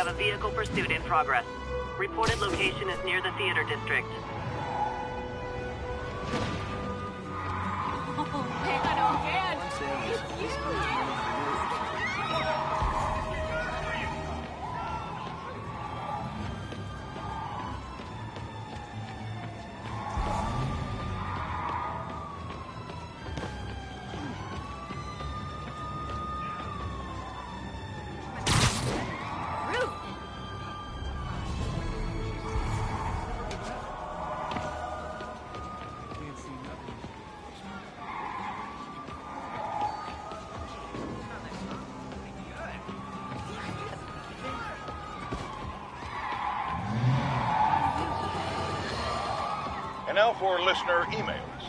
have a vehicle pursuit in progress. Reported location is near the theater district. Oh man, it's you! And now for listener emails.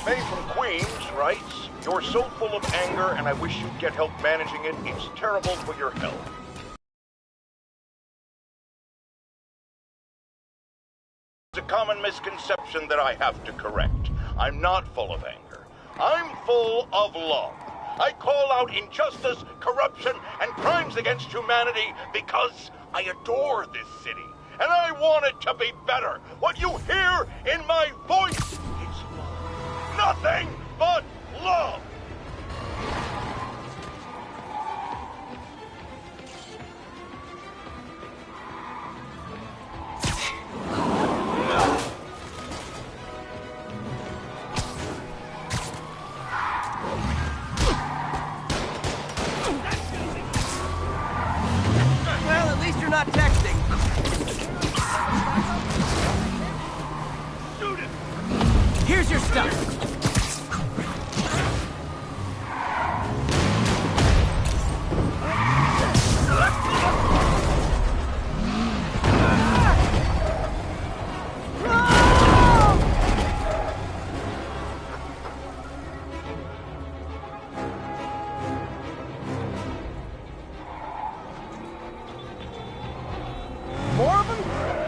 May from Queens writes, "You're so full of anger and I wish you'd get help managing it. It's terrible for your health." It's a common misconception that I have to correct. I'm not full of anger. I'm full of love. I call out injustice, corruption, and crimes against humanity because I adore this city. And I want it to be better. What you hear in my voice is love. Nothing but love. Well, at least you're not texting. Here's your stuff. More of them?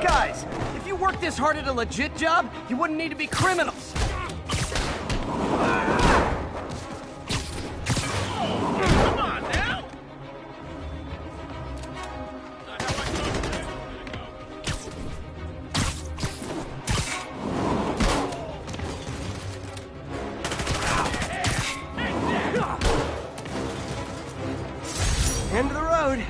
Guys, if you worked this hard at a legit job, you wouldn't need to be criminals. Come on now! End of the road.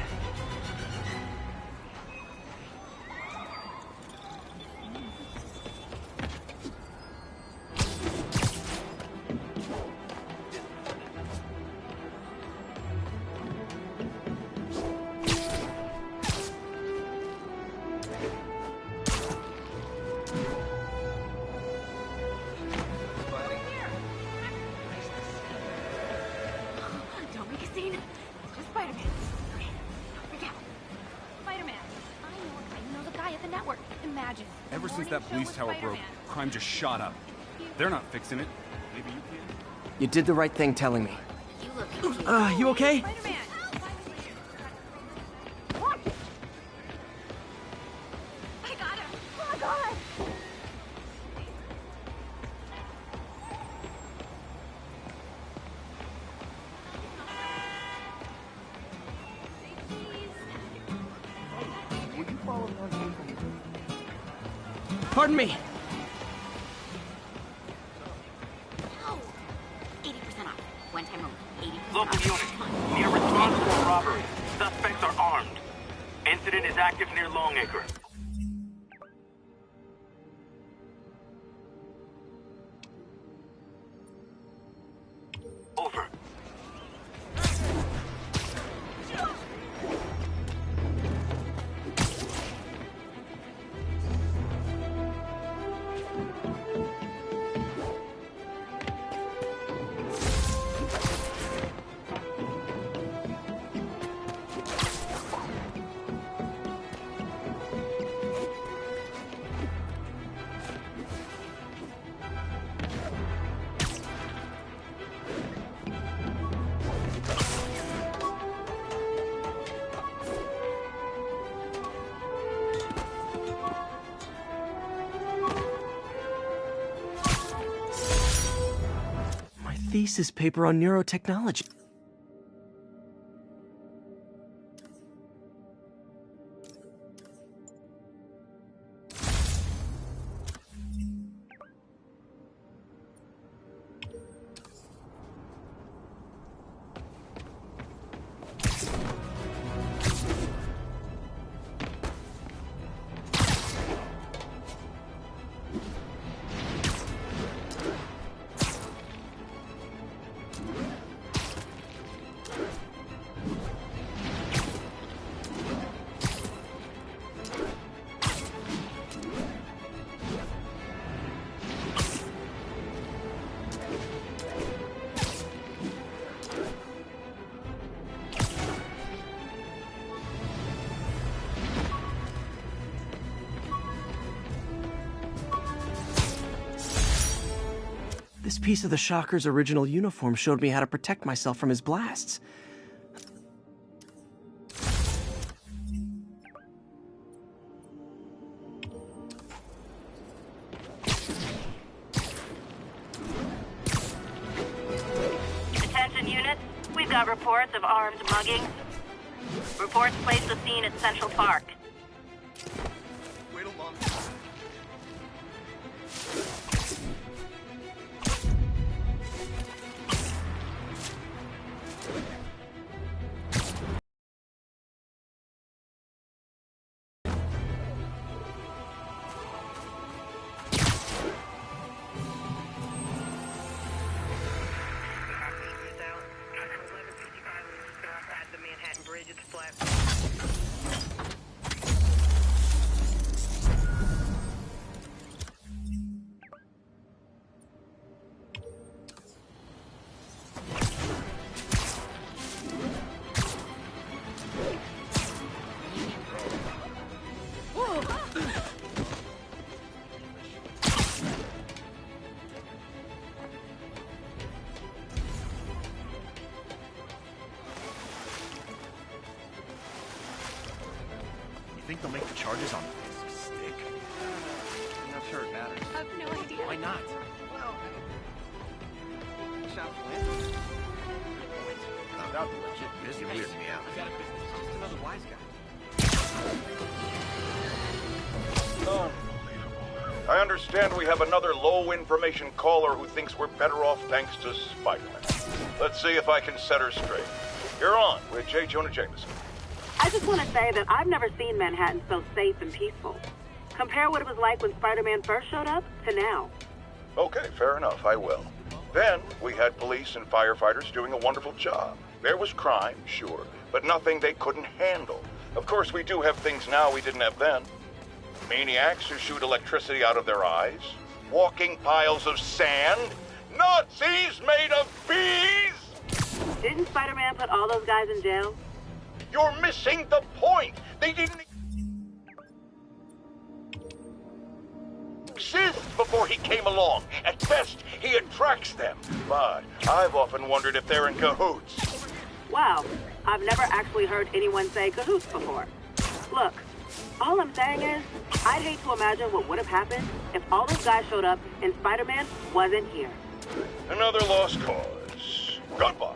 Don't make a scene. Let's go Spider-Man. Okay, freak out. Spider-Man. I know the guy at the network. Imagine. Ever since that police tower broke, crime just shot up. They're not fixing it. Maybe you can. You did the right thing telling me. You look confused. You okay? Spider-Man. I got him. Oh my god. Pardon me. Oh, 80% off. One time only. 80% Local off. unit, near response to a robbery. Suspects are armed. Incident is active near Longacre. Over. Thesis paper on neurotechnology. This piece of the Shocker's original uniform showed me how to protect myself from his blasts. Attention units, we've got reports of armed mugging. Reports place the scene at Central Park. Wait a long Think they'll make the charges on this stick? I'm not sure it matters. I have no idea. Why not? Well, shop win. Without the legit business, weirded me out. I got a business, just another wise guy. Unbelievable. I understand we have another low-information caller who thinks we're better off thanks to Spiderman. Let's see if I can set her straight. You're on with J. Jonah Jameson. I just want to say that I've never seen Manhattan so safe and peaceful. Compare what it was like when Spider-Man first showed up to now. Okay, fair enough, I will. Then, we had police and firefighters doing a wonderful job. There was crime, sure, but nothing they couldn't handle. Of course, we do have things now we didn't have then. Maniacs who shoot electricity out of their eyes, walking piles of sand, Nazis made of bees! Didn't Spider-Man put all those guys in jail? You're missing the point! They didn't exist before he came along. At best, he attracts them. But I've often wondered if they're in cahoots. Wow, I've never actually heard anyone say cahoots before. Look, all I'm saying is, I'd hate to imagine what would have happened if all those guys showed up and Spider-Man wasn't here. Another lost cause. Goodbye.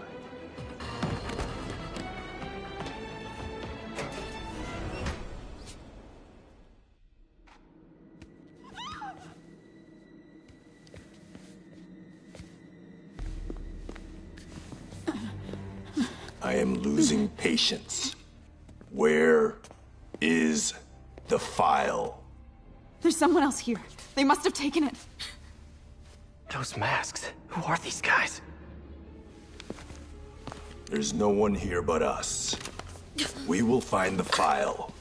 I am losing patience. Where is the file? There's someone else here. They must have taken it. Those masks. Who are these guys? There's no one here but us. We will find the file,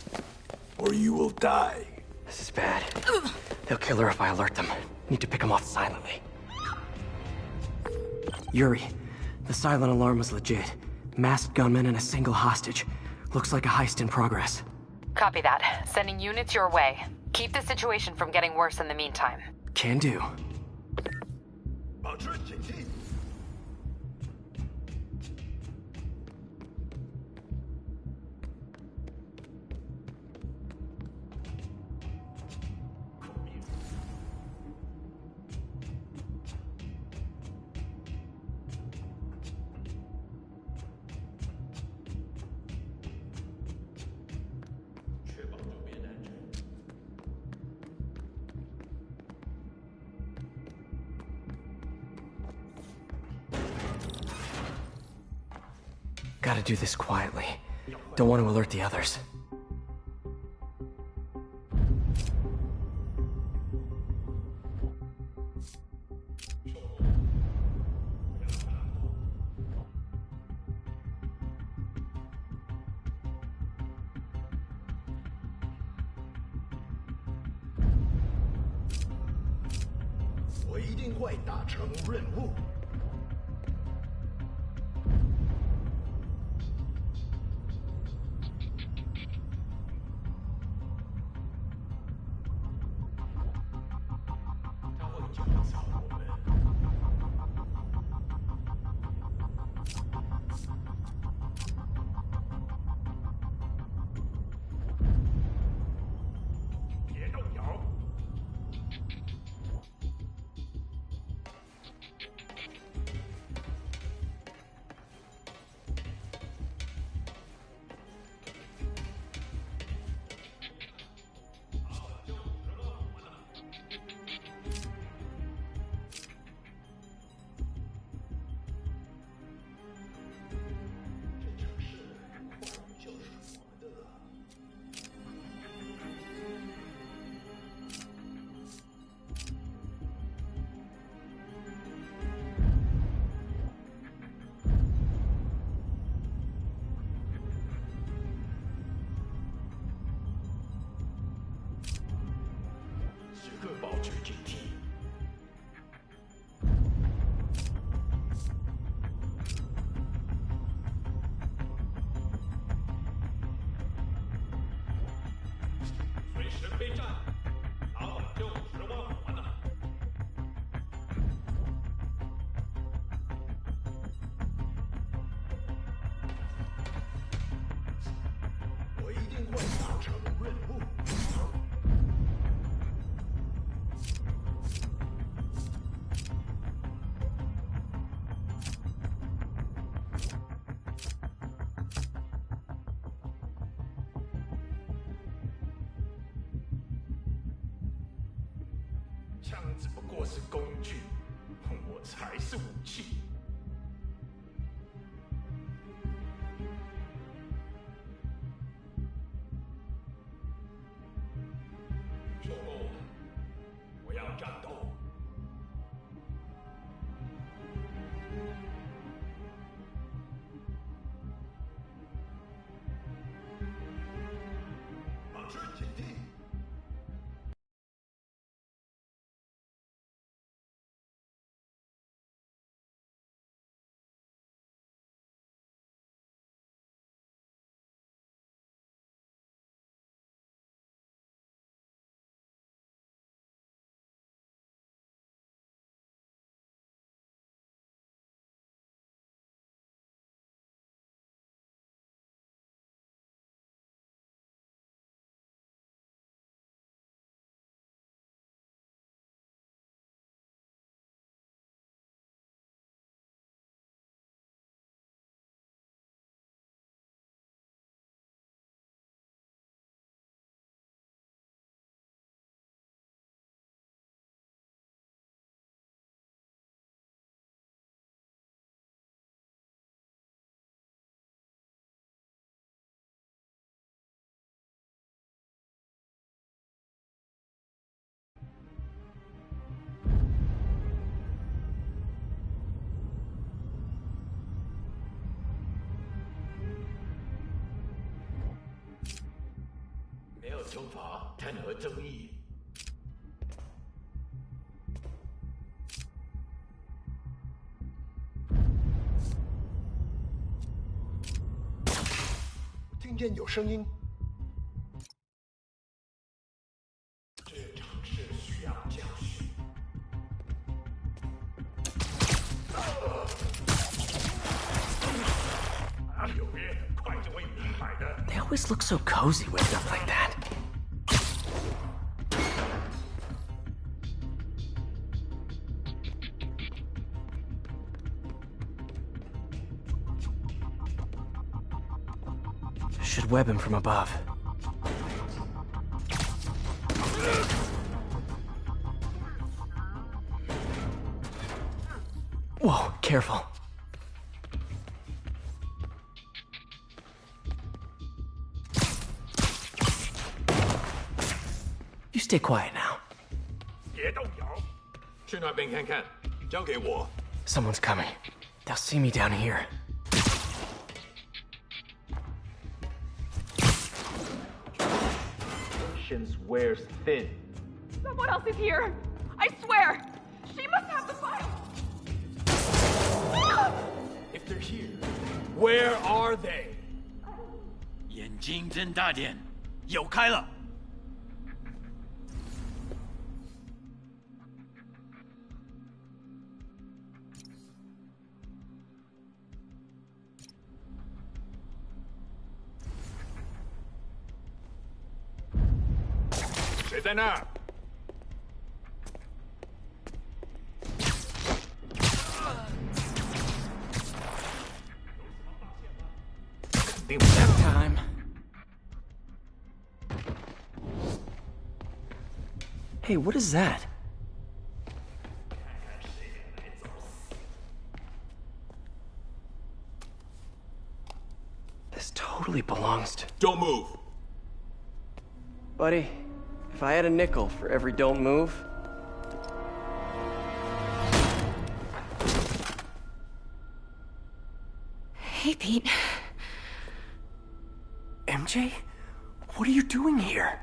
or you will die. This is bad. They'll kill her if I alert them. Need to pick them off silently. Yuri, the silent alarm was legit. Masked gunmen and a single hostage. Looks like a heist in progress. Copy that. Sending units your way. Keep the situation from getting worse in the meantime. Can do. Gotta do this quietly. Don't want to alert the others. 保持警惕。随时备战，老板就10万火呢。我一定会达成任务。枪只不过是工具，我才是武器。说过，我要战斗。保持警惕。没有惩罚，谈何正义？听见有声音。这场事需要教训。有别很快就会明白的。They always look so cozy with stuff like that. Should web him from above. Whoa, careful. You stay quiet now. 别动摇，去那边看看，交给我。 Someone's coming. They'll see me down here. Patience wears thin. Someone else is here. I swear. She must have the file. If they're here, where are they? 眼睛睁大点，有开了。谁在那儿？肯定不在。 Time. Hey, what is that? This totally belongs to... Don't move. Buddy, if I had a nickel for every don't move... Hey, Pete. MJ? What are you doing here?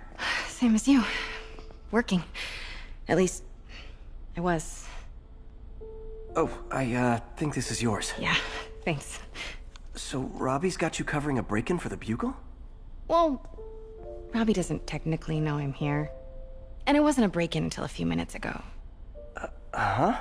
Same as you. Working. At least, I was. Oh, I think this is yours. Yeah, thanks. So Robbie's got you covering a break-in for the Bugle? Well, Robbie doesn't technically know I'm here. And it wasn't a break-in until a few minutes ago. Huh?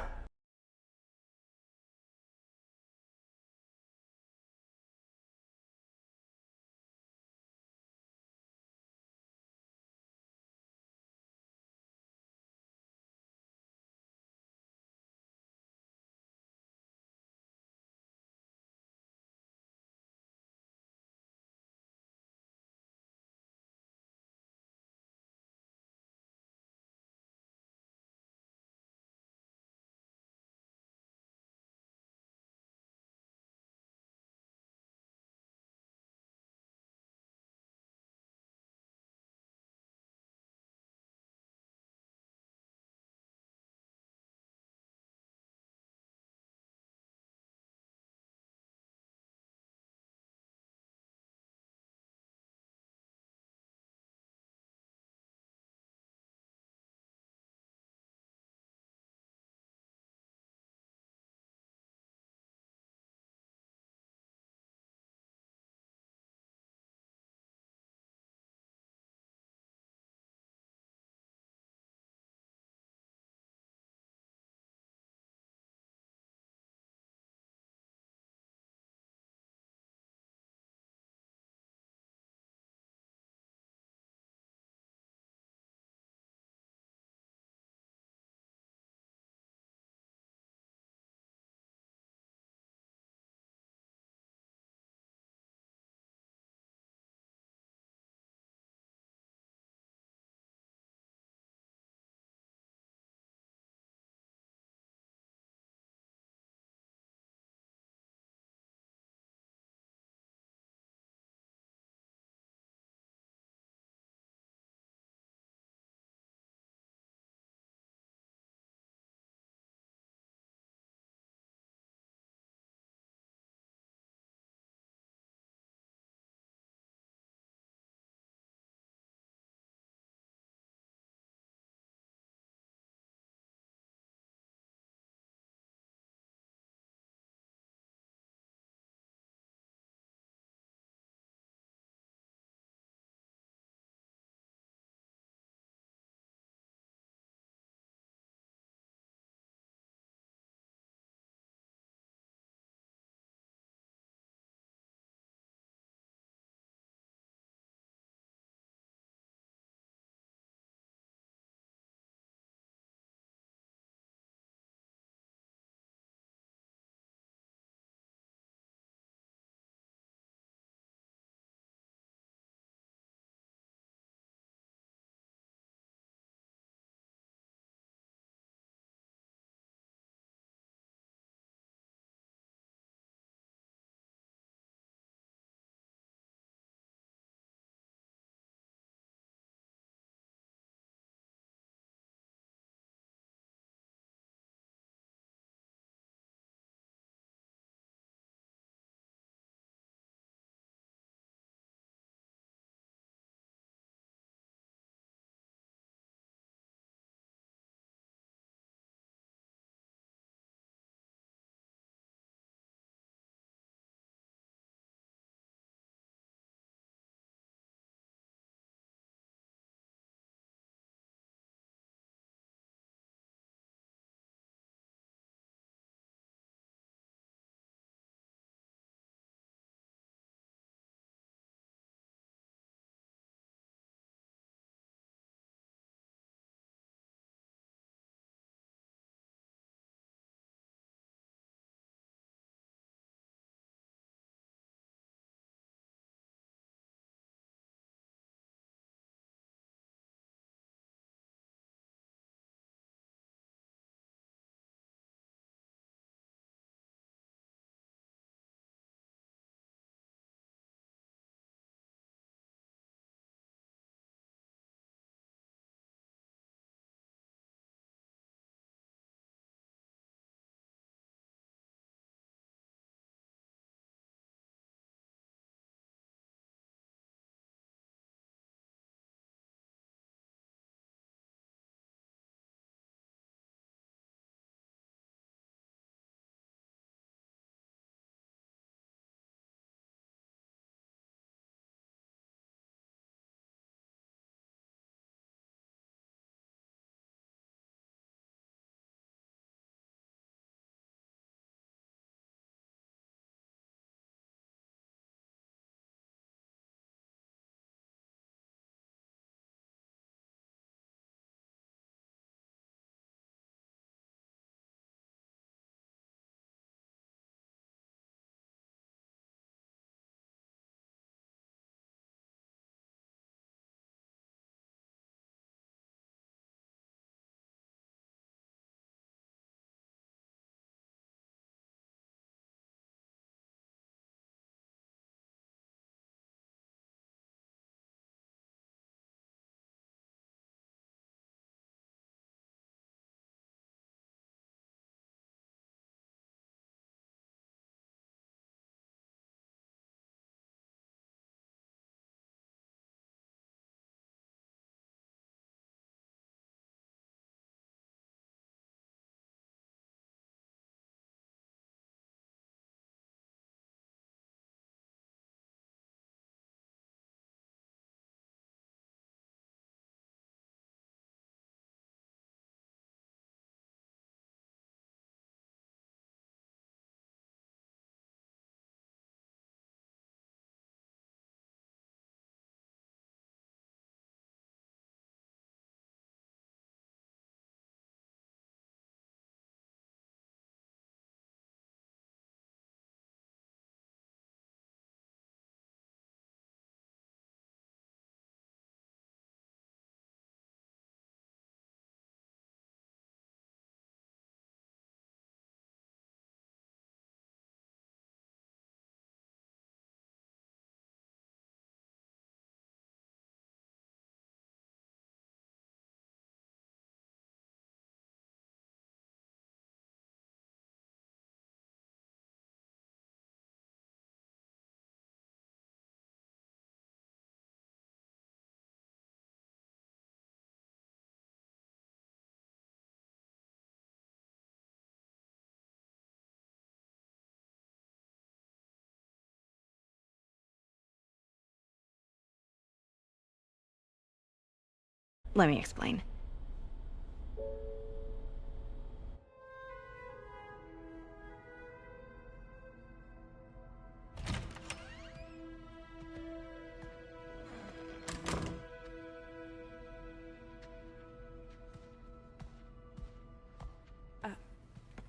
Let me explain.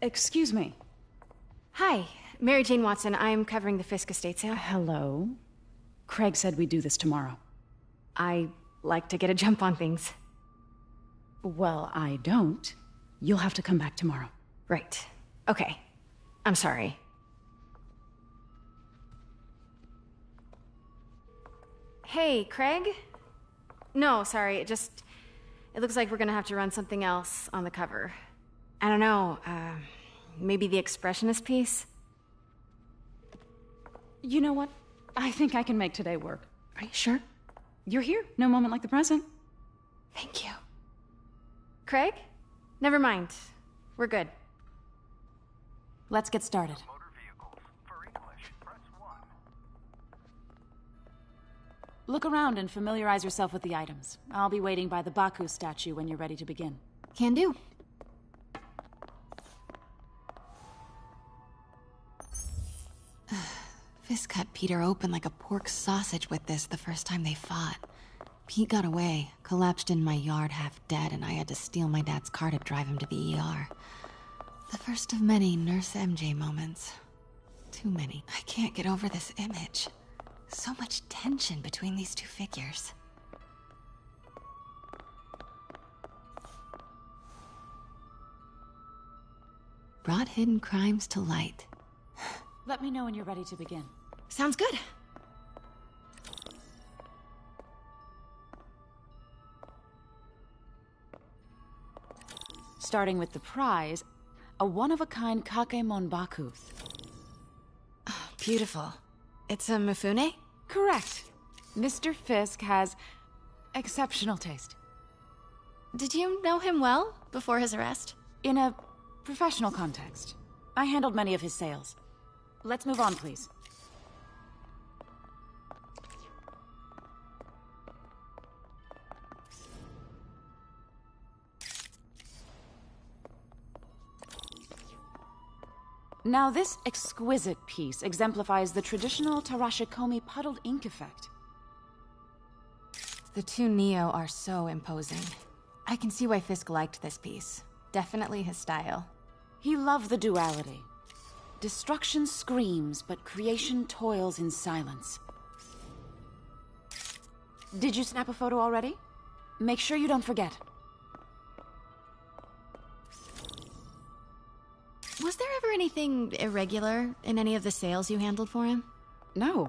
Excuse me. Hi, Mary Jane Watson. I'm covering the Fisk estate sale. Hello. Craig said we'd do this tomorrow. I like to get a jump on things. Well, I don't. You'll have to come back tomorrow. Right. Okay. I'm sorry. Hey, Craig? No, sorry, it looks like we're gonna have to run something else on the cover. I don't know, maybe the expressionist piece? You know what? I think I can make today work. Are you sure? You're here. No moment like the present. Thank you. Craig? Never mind. We're good. Let's get started. Look around and familiarize yourself with the items. I'll be waiting by the Baku statue when you're ready to begin. Can do. Fisk cut Peter open like a pork sausage with this the first time they fought. Pete got away, collapsed in my yard half dead, and I had to steal my dad's car to drive him to the ER. The first of many Nurse MJ moments. Too many. I can't get over this image. So much tension between these two figures. Brought hidden crimes to light. Let me know when you're ready to begin. Sounds good. Starting with the prize, a one-of-a-kind Kakemon Baku. Oh, beautiful. It's a Mifune? Correct. Mr. Fisk has exceptional taste. Did you know him well before his arrest? In a professional context. I handled many of his sales. Let's move on, please. Now, this exquisite piece exemplifies the traditional Tarashikomi puddled ink effect. The two Neo are so imposing. I can see why Fisk liked this piece. Definitely his style. He loved the duality. Destruction screams, but creation toils in silence. Did you snap a photo already? Make sure you don't forget. Was there ever anything irregular in any of the sales you handled for him? No.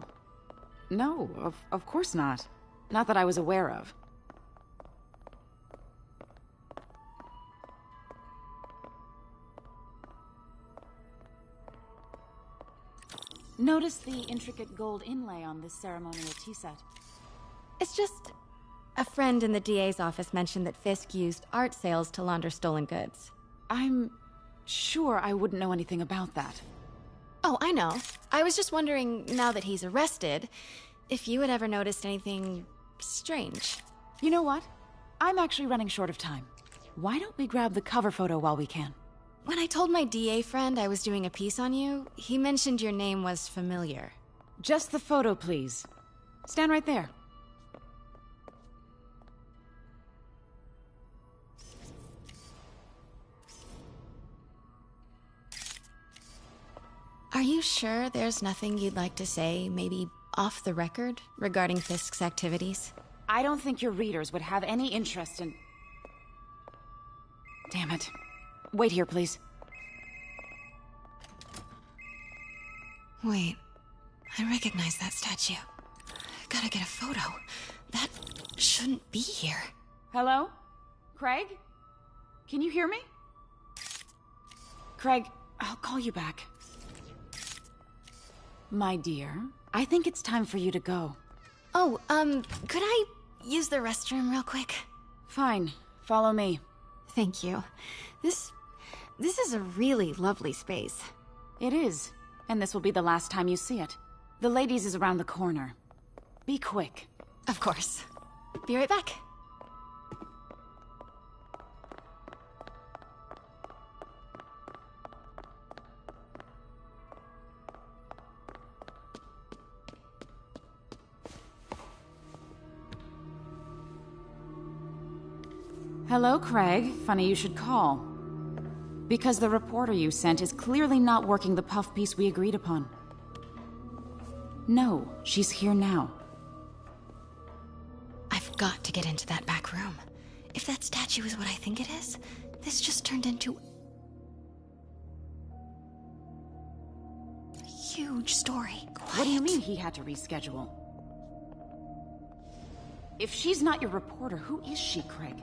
No, of course not. Not that I was aware of. Notice the intricate gold inlay on this ceremonial tea set. It's just... a friend in the DA's office mentioned that Fisk used art sales to launder stolen goods. I'm sure I wouldn't know anything about that. Oh, I know. I was just wondering, now that he's arrested, if you had ever noticed anything strange. You know what? I'm actually running short of time. Why don't we grab the cover photo while we can? When I told my DA friend I was doing a piece on you, he mentioned your name was familiar. Just the photo, please. Stand right there. Are you sure there's nothing you'd like to say, maybe off the record, regarding Fisk's activities? I don't think your readers would have any interest in... Damn it. Wait here, please. Wait. I recognize that statue. Gotta get a photo. That shouldn't be here. Hello? Craig? Can you hear me? Craig, I'll call you back. My dear, I think it's time for you to go. Oh, could I use the restroom real quick? Fine. Follow me. Thank you. This is a really lovely space. It is. And this will be the last time you see it. The ladies is around the corner. Be quick. Of course. Be right back. Hello, Craig. Funny you should call. Because the reporter you sent is clearly not working the puff piece we agreed upon. No, she's here now. I've got to get into that back room. If that statue is what I think it is, this just turned into a huge story. Quiet. What do you mean he had to reschedule? If she's not your reporter, who is she, Craig?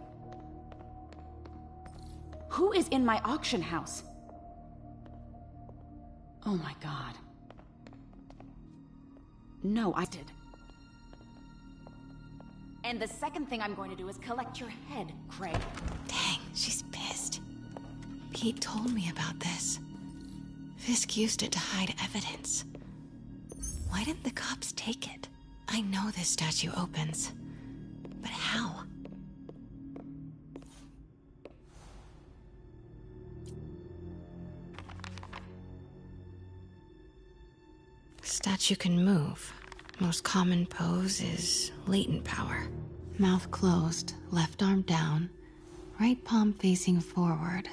Who is in my auction house? Oh my god. No, I did. And the second thing I'm going to do is collect your head, Craig. Dang, she's pissed. Pete told me about this. Fisk used it to hide evidence. Why didn't the cops take it? I know this statue opens. But how? Statue can move. Most common pose is latent power. Mouth closed, left arm down, right palm facing forward.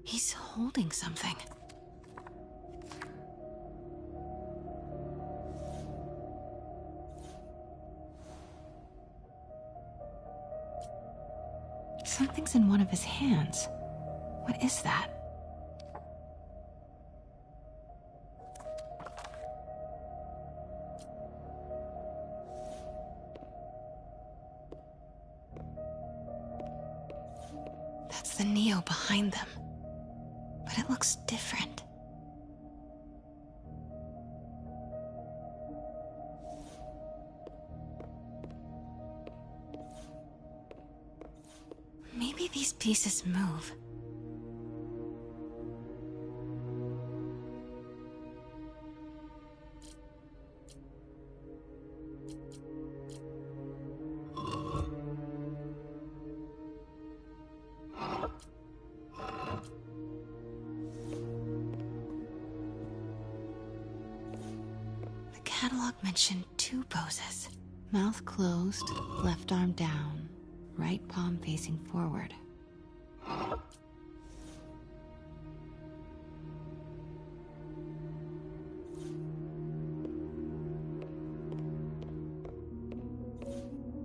He's holding something. Something's in one of his hands. What is that? That's the Neo behind them. But it looks different. Maybe these pieces move. The catalog mentioned 2 poses. Mouth closed, left arm down, right palm facing forward.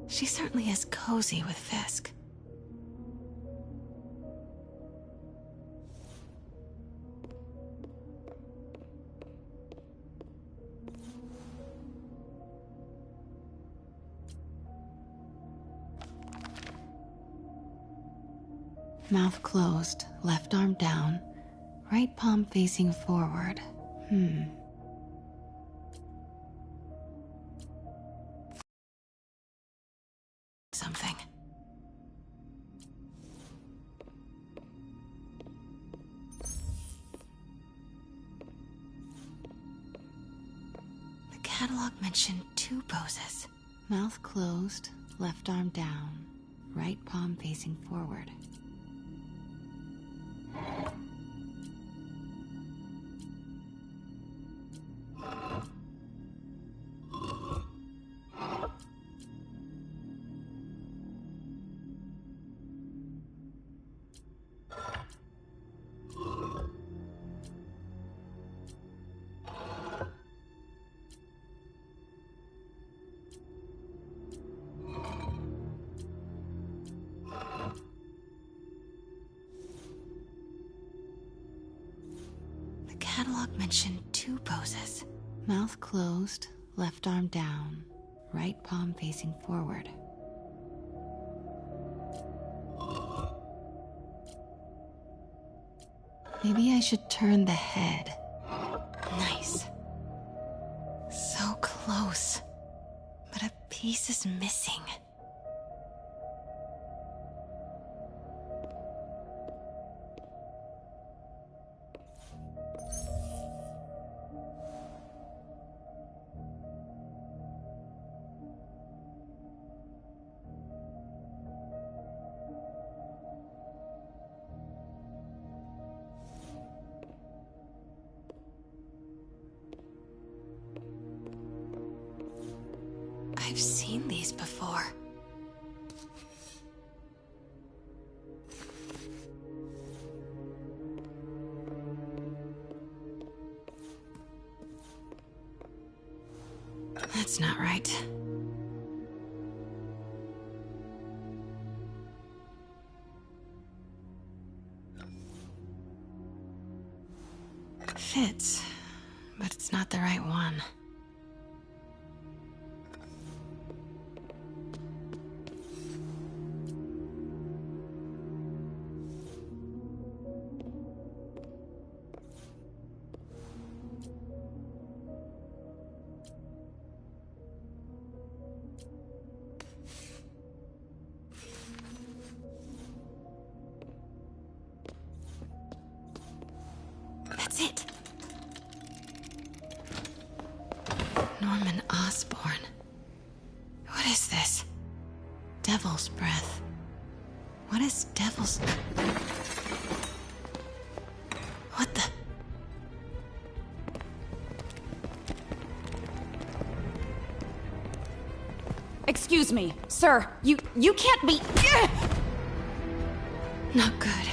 She certainly is cozy with Fisk. Mouth closed, left arm down, right palm facing forward. Something. The catalog mentioned 2 poses. Mouth closed, left arm down, right palm facing forward. The catalog mentioned 2 poses. Mouth closed, left arm down, right palm facing forward. Maybe I should turn the head. Nice. So close. But a piece is missing. seen these before. That's not right. Fits, but it's not the right one. That's it. Norman Osborn. What is this? Devil's breath. What is devil's... What the... Excuse me, sir. You can't be... Not good.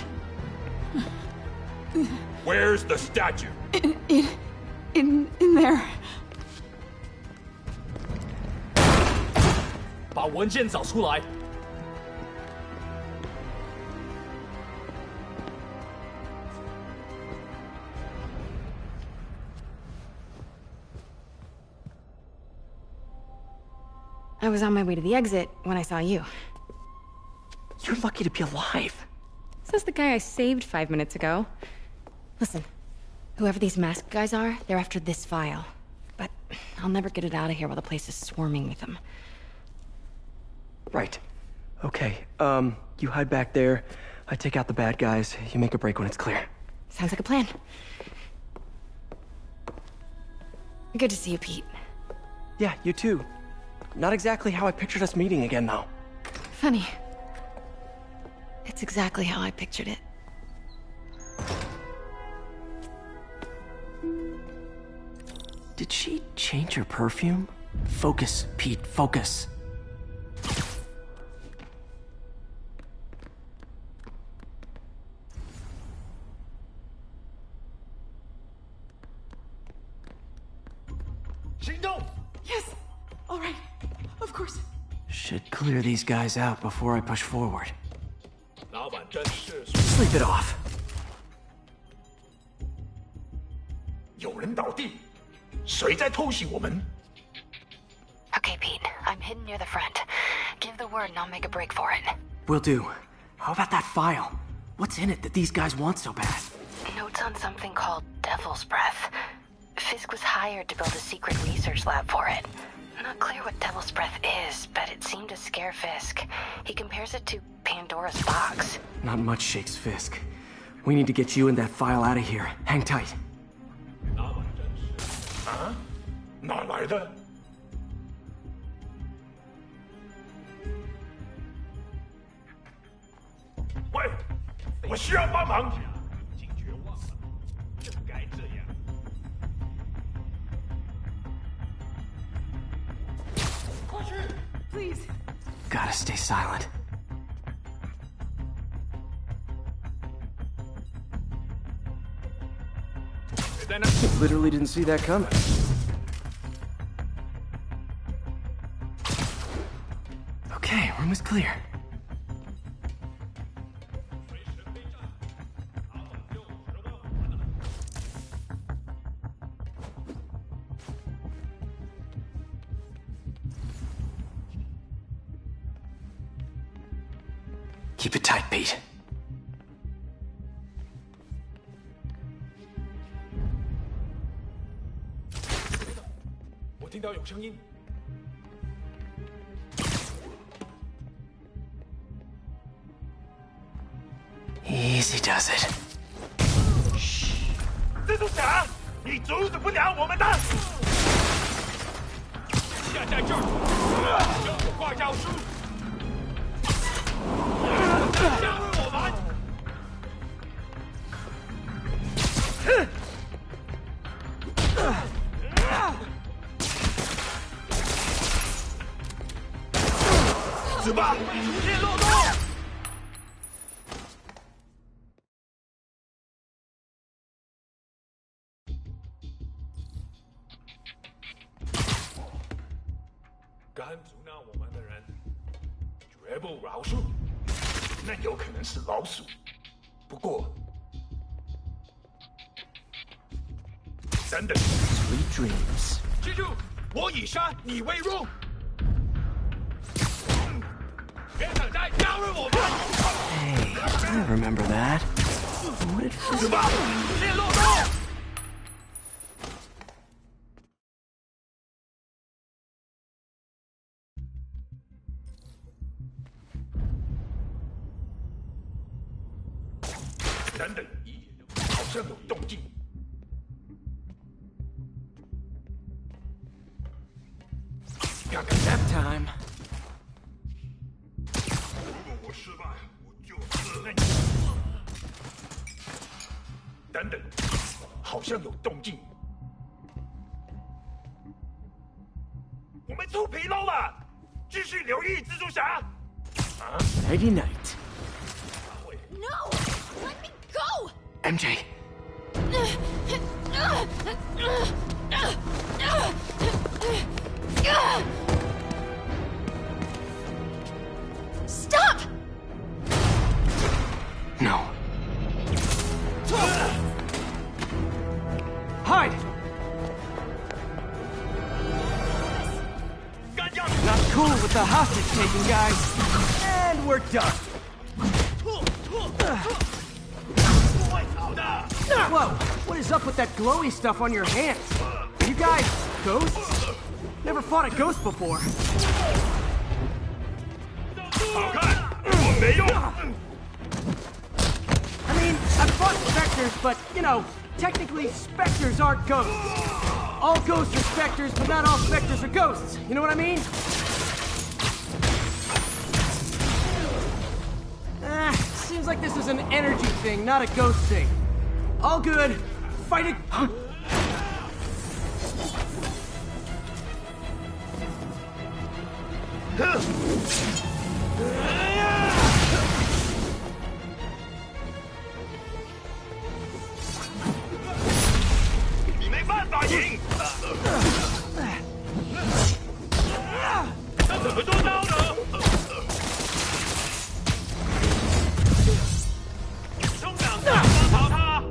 Where's the statue? In there. 把文件找出来。I was on my way to the exit when I saw you. You're lucky to be alive. Says the guy I saved 5 minutes ago. Listen, whoever these masked guys are, they're after this file. But I'll never get it out of here while the place is swarming with them. Right. Okay, you hide back there. I take out the bad guys. You make a break when it's clear. Sounds like a plan. Good to see you, Pete. Yeah, you too. Not exactly how I pictured us meeting again, though. Funny. It's exactly how I pictured it. Did she change her perfume? Focus, Pete, focus. Yes. All right. Of course. Should clear these guys out before I push forward. 老板真是 Sleep it off. 有人倒地，谁在偷袭我们？ Okay, Pete. I'm hidden near the front. Give the word and I'll make a break for it. Will do. How about that file? What's in it that these guys want so bad? Notes on something called Devil's Breath. Fisk was hired to build a secret research lab for it. Not clear what Devil's Breath is, but it seemed to scare Fisk. He compares it to Pandora's box. Not much shakes Fisk. We need to get you and that file out of here. Hang tight. 老板真是。啊？哪来的？喂，我需要帮忙。已经绝望了，不该这样。 Please. Gotta stay silent. Literally didn't see that coming. Okay, room is clear. Keep it tight, Pete. 我听到有声音。 Easy does it. 蜘蛛侠，你阻止不了我们的。现在就是给我挂教书，加入我们。死吧！出现漏洞！敢阻挠我们的人，绝不饶恕。那有可能是老鼠，不过，等等。Sweet dreams. 记住，我以杀你为荣。别等待，加入我们！ Hey, I remember that. What did 死吧！出现漏洞！等等，好像有动静。看看 nap time? 如果我失败，我就死了你。等等，好像有动静。我们出纰漏了，继续留意蜘蛛侠。啊 Nighty night. No! Let me go! MJ. Stop! No. Hide! Not cool with the hostage taking, guys. And we're done. Whoa, what is up with that glowy stuff on your hands? Are you guys ghosts? Never fought a ghost before. 好看，我没用。 I mean, I've fought specters, but, you know, technically specters aren't ghosts. All ghosts are specters, but not all specters are ghosts. You know what I mean? Seems like this is an energy thing, not a ghost thing. All good. Fighting. Huh? 你没办法赢。这怎么做到呢？冲两下帮逃他。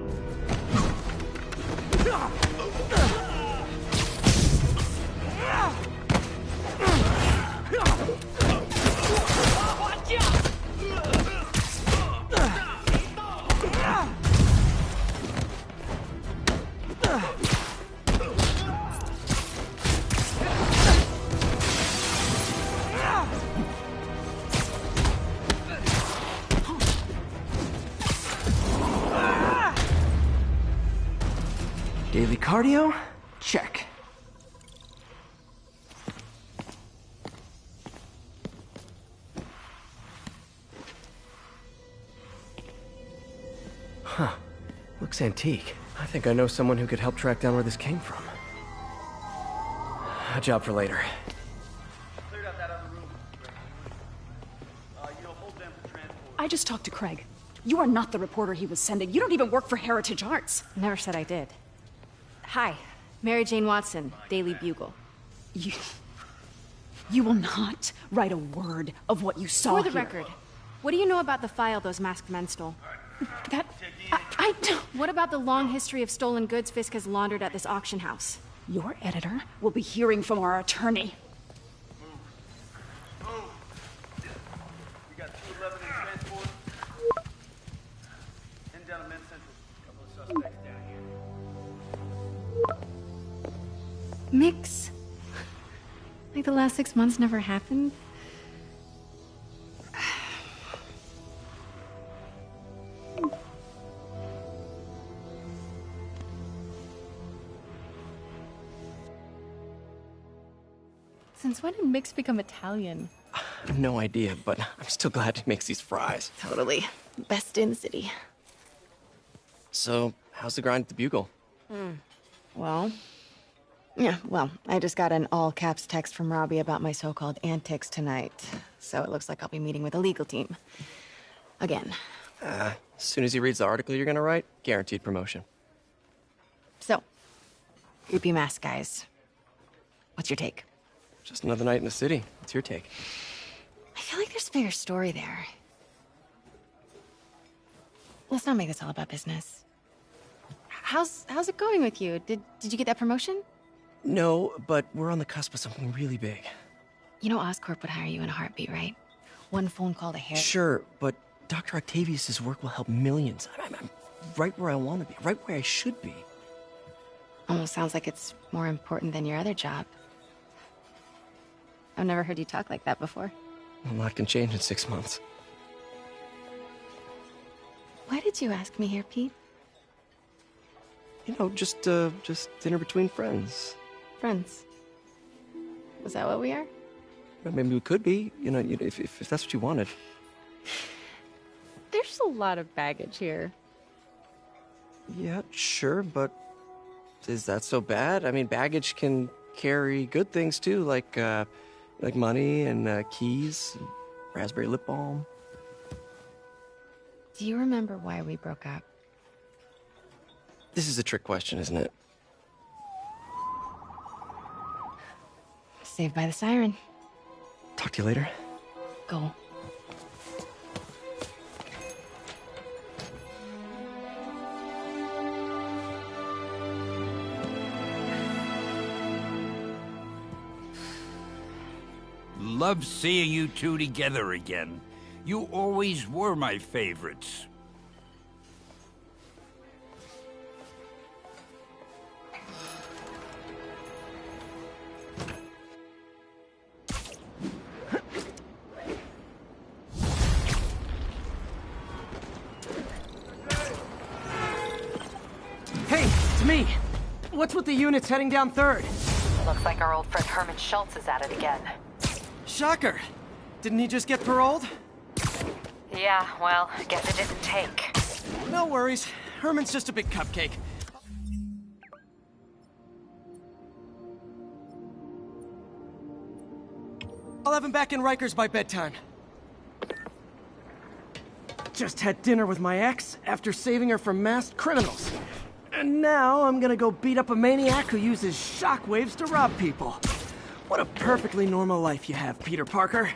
还价！ Daily cardio? Check. Huh. Looks antique. I think I know someone who could help track down where this came from. A job for later. I just talked to Craig. You are not the reporter he was sending. You don't even work for Heritage Arts. Never said I did. Hi, Mary Jane Watson, Daily Bugle. You will not write a word of what you saw For the here. record, what do you know about the file those masked men stole? I don't... What about the long history of stolen goods Fisk has laundered at this auction house? Your editor will be hearing from our attorney. We got 211 in transport. Heading down to Men's Central. Couple of suspects down here. Mix? Like the last 6 months never happened? Since when did Mix become Italian? No idea, but I'm still glad he makes these fries. Totally. Best in the city. So, how's the grind at the Bugle? Well, Yeah, well, I just got an all-caps text from Robbie about my so-called antics tonight. So it looks like I'll be meeting with a legal team. Again. As soon as he reads the article you're gonna write, guaranteed promotion. So, creepy mask guys. What's your take? Just another night in the city. What's your take? I feel like there's a bigger story there. Let's not make this all about business. How's it going with you? Did you get that promotion? No, but we're on the cusp of something really big. You know Oscorp would hire you in a heartbeat, right? One phone call to Harry. Sure, but Dr. Octavius's work will help millions. I'm right where I want to be, right where I should be. Almost sounds like it's more important than your other job. I've never heard you talk like that before. A lot can change in 6 months. Why did you ask me here, Pete? You know, just dinner between friends. Friends. Was that what we are? Well, maybe we could be, if that's what you wanted. There's a lot of baggage here. Yeah, sure, but is that so bad? I mean, baggage can carry good things too, like money and keys, and raspberry lip balm. Do you remember why we broke up? This is a trick question, isn't it? Saved by the siren. Talk to you later. Go. Love seeing you two together again. You always were my favorites. Hey, it's me. What's with the units heading down 3rd? Looks like our old friend Herman Schultz is at it again. Shocker. Didn't he just get paroled? Yeah, well, guess it didn't take. No worries. Herman's just a big cupcake. I'll have him back in Rikers by bedtime. Just had dinner with my ex after saving her from masked criminals. And now I'm gonna go beat up a maniac who uses shockwaves to rob people. What a perfectly normal life you have, Peter Parker.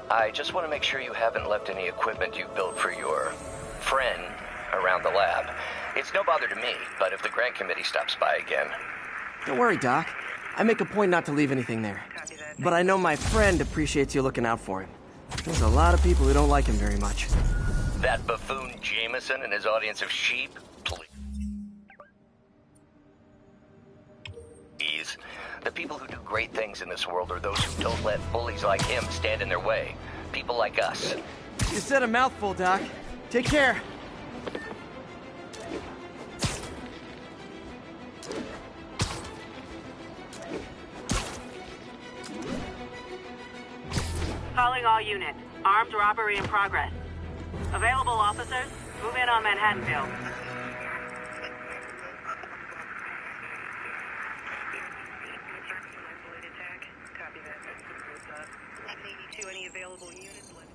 I just want to make sure you haven't left any equipment you built for your friend around the lab. It's no bother to me, but if the grant committee stops by again... Don't worry, Doc. I make a point not to leave anything there. But I know my friend appreciates you looking out for him. There's a lot of people who don't like him very much. That buffoon Jameson and his audience of sheep? Please. The people who do great things in this world are those who don't let bullies like him stand in their way. People like us. You said a mouthful, Doc. Take care. Calling all units. Armed robbery in progress. Available officers, move in on Manhattanville. Any available units left?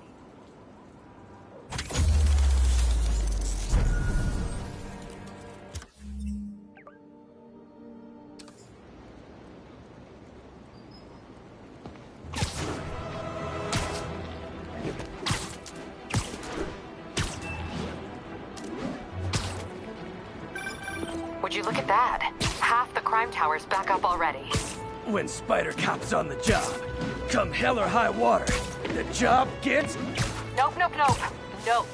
look at that. Half the crime tower's back up already. When Spider Cop's on the job, come hell or high water, the job gets... Nope.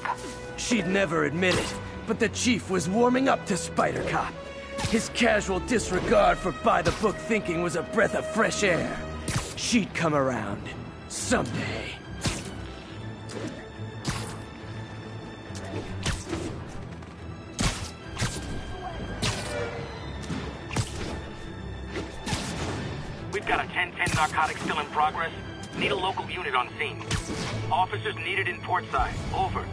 She'd never admit it, but the chief was warming up to Spider Cop. His casual disregard for by-the-book thinking was a breath of fresh air. She'd come around someday. We've got a 10-10 narcotics still in progress. Need a local unit on scene. Officers needed in Portside. Over.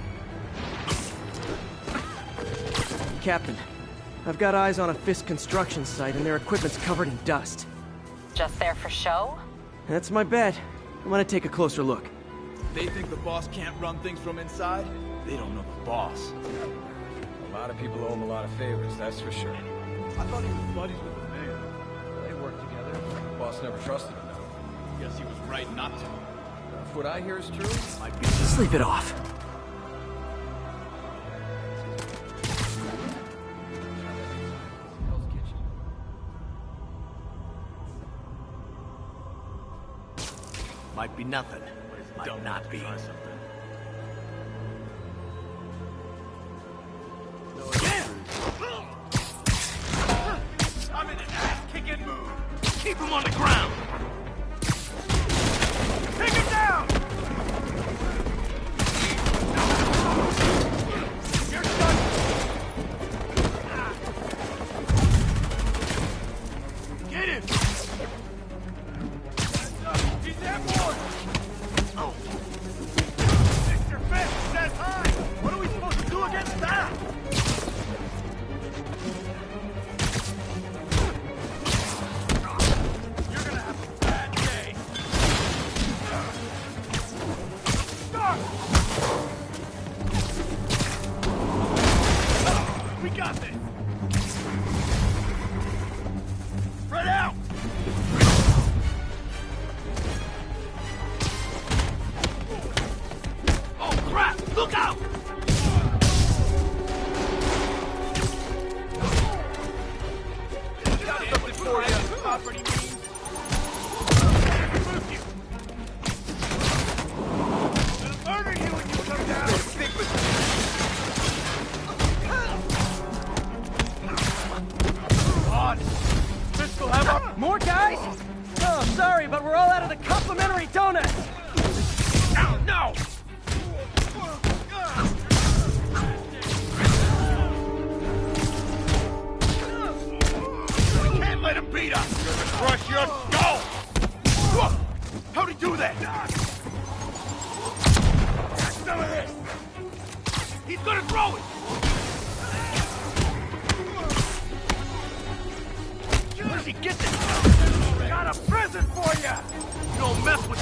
Captain, I've got eyes on a Fisk construction site and their equipment's covered in dust. Just there for show? That's my bet. I'm gonna take a closer look. They think the boss can't run things from inside? They don't know the boss. A lot of people owe him a lot of favors, that's for sure. I thought he was buddies with the mayor. They work together. The boss never trusted him, though. Guess he was right not to. If what I hear is true, might be... Sleep it off. Might be nothing. Might not be. I'm in an ass-kicking mood. Keep him on the ground. Take him down. You're done. Get him. He's airborne. Oh. Mr. Fisk says hi. What are we supposed to do against that? We got this! Spread out! Oh crap! Look out! Got something for you, property means. Remove you. I'll murder you when you come down! Stick with me! More guys? Oh, sorry, but we're all out of the complimentary donuts. No, no! We can't let him beat us! You're gonna crush your skull! How'd he do that? Some of this! He's gonna throw it! Where'd he get this? Got a present for you! You don't mess with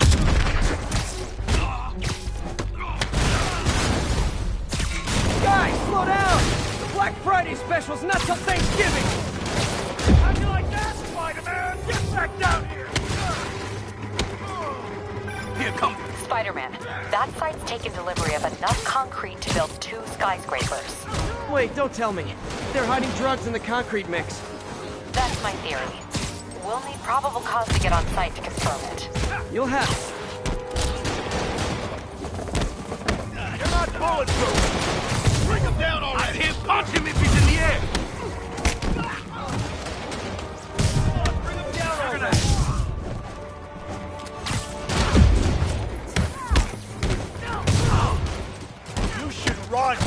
Guys, slow down! The Black Friday special's not till Thanksgiving! How'd you like that, Spider-Man? Get back down here! Here, come. Spider-Man, that site's taken delivery of enough concrete to build 2 skyscrapers. Wait, don't tell me. They're hiding drugs in the concrete mix. That's my theory. We'll need probable cause to get on site to confirm it. You'll have it. You're not bulletproof! Bring him down already! I can't punch him if he's in the air! Bring him down already! You should run!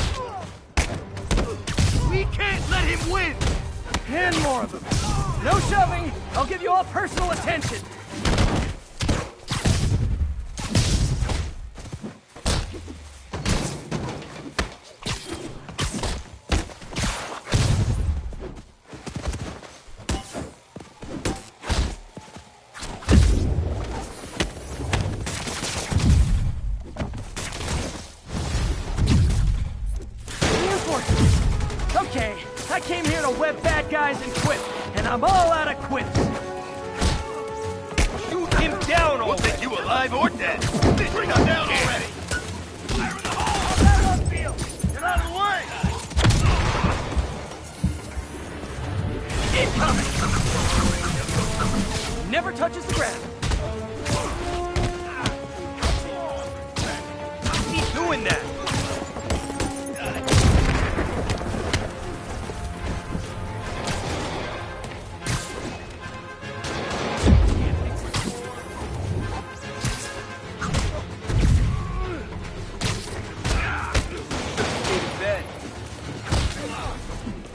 We can't let him win! And more of them. No shoving! I'll give you all personal attention! Reinforcements! Okay, I came here to web bad guys and quit, and I'm all out of quips. Shoot him down already! We'll take you alive or dead! Bring him down already! Fire in the hole! On that field! Get out of the way! Incoming! Never touches the ground. How's he doing that?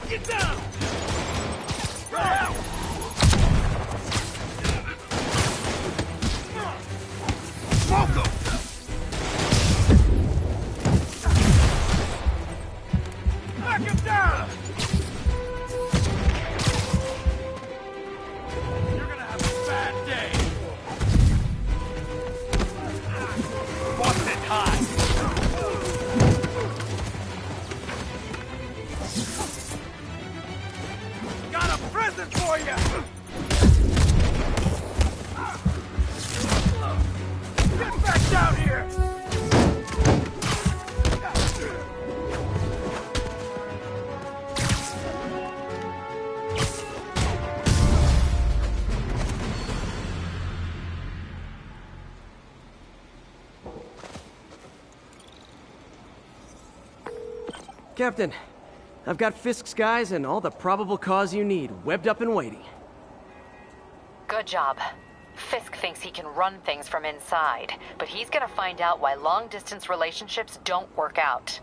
Get down! Smoke him! Knock him down! You're gonna have a bad day. Busted high. Got a present for you! Get back down here! Captain, I've got Fisk's guys and all the probable cause you need, webbed up and waiting. Good job. Fisk thinks he can run things from inside, but he's gonna find out why long-distance relationships don't work out.